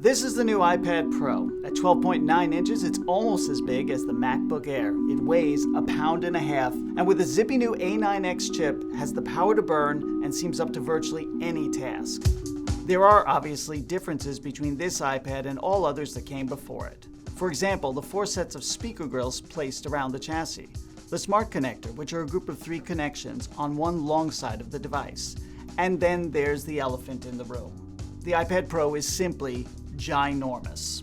This is the new iPad Pro. At 12.9 inches, it's almost as big as the MacBook Air. It weighs a pound and a half, and with a zippy new A9X chip, has the power to burn and seems up to virtually any task. There are obviously differences between this iPad and all others that came before it. For example, the 4 sets of speaker grills placed around the chassis, the Smart Connector, which are a group of 3 connections on one long side of the device, and then there's the elephant in the room. The iPad Pro is simply ginormous.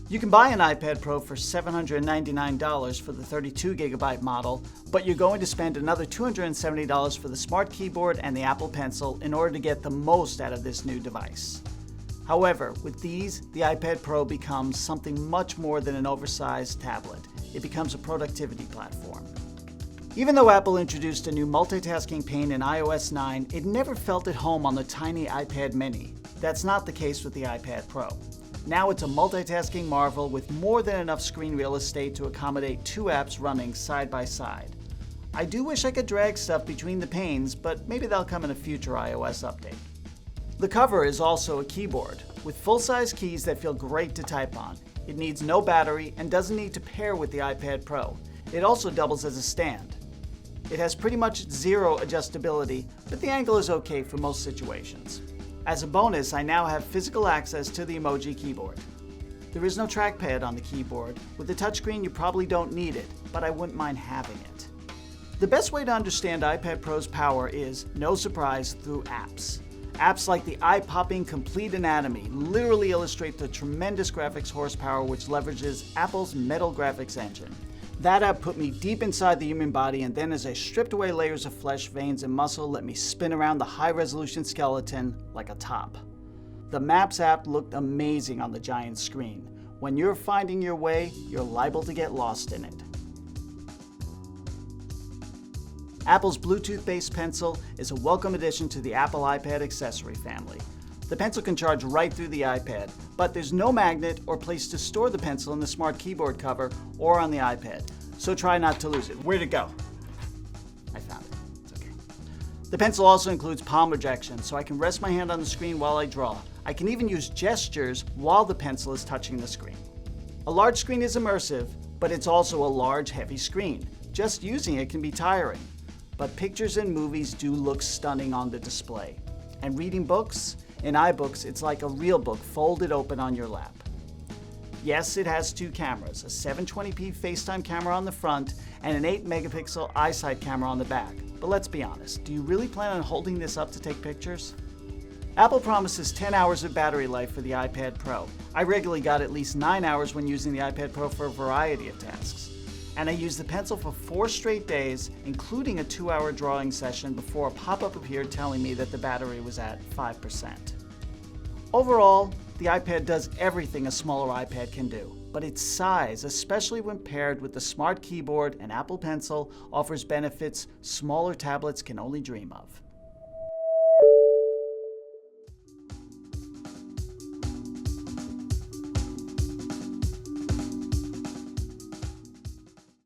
You can buy an iPad Pro for $799 for the 32GB model, but you're going to spend another $270 for the Smart Keyboard and the Apple Pencil in order to get the most out of this new device. However, with these, the iPad Pro becomes something much more than an oversized tablet. It becomes a productivity platform. Even though Apple introduced a new multitasking pane in iOS 9, it never felt at home on the tiny iPad mini. That's not the case with the iPad Pro. Now it's a multitasking marvel with more than enough screen real estate to accommodate 2 apps running side by side. I do wish I could drag stuff between the panes, but maybe that'll come in a future iOS update. The cover is also a keyboard, with full-size keys that feel great to type on. It needs no battery and doesn't need to pair with the iPad Pro. It also doubles as a stand. It has pretty much zero adjustability, but the angle is okay for most situations. As a bonus, I now have physical access to the emoji keyboard. There is no trackpad on the keyboard. With the touchscreen, you probably don't need it, but I wouldn't mind having it. The best way to understand iPad Pro's power is, no surprise, through apps. Apps like the eye-popping Complete Anatomy literally illustrate the tremendous graphics horsepower which leverages Apple's Metal graphics engine. That app put me deep inside the human body, and then as I stripped away layers of flesh, veins, and muscle, let me spin around the high-resolution skeleton like a top. The Maps app looked amazing on the giant screen. When you're finding your way, you're liable to get lost in it. Apple's Bluetooth-based pencil is a welcome addition to the Apple iPad accessory family. The pencil can charge right through the iPad, but there's no magnet or place to store the pencil in the Smart Keyboard cover or on the iPad, so try not to lose it. Where'd it go? I found it. It's okay. The pencil also includes palm ejection, so I can rest my hand on the screen while I draw. I can even use gestures while the pencil is touching the screen. A large screen is immersive, but it's also a large, heavy screen. Just using it can be tiring, but pictures and movies do look stunning on the display. And reading books? In iBooks, it's like a real book folded open on your lap. Yes, it has 2 cameras, a 720p FaceTime camera on the front and an 8-megapixel iSight camera on the back. But let's be honest, do you really plan on holding this up to take pictures? Apple promises 10 hours of battery life for the iPad Pro. I regularly got at least 9 hours when using the iPad Pro for a variety of tasks. And I used the pencil for 4 straight days, including a 2-hour drawing session before a pop-up appeared telling me that the battery was at 5%. Overall, the iPad does everything a smaller iPad can do, but its size, especially when paired with the Smart Keyboard and Apple Pencil, offers benefits smaller tablets can only dream of.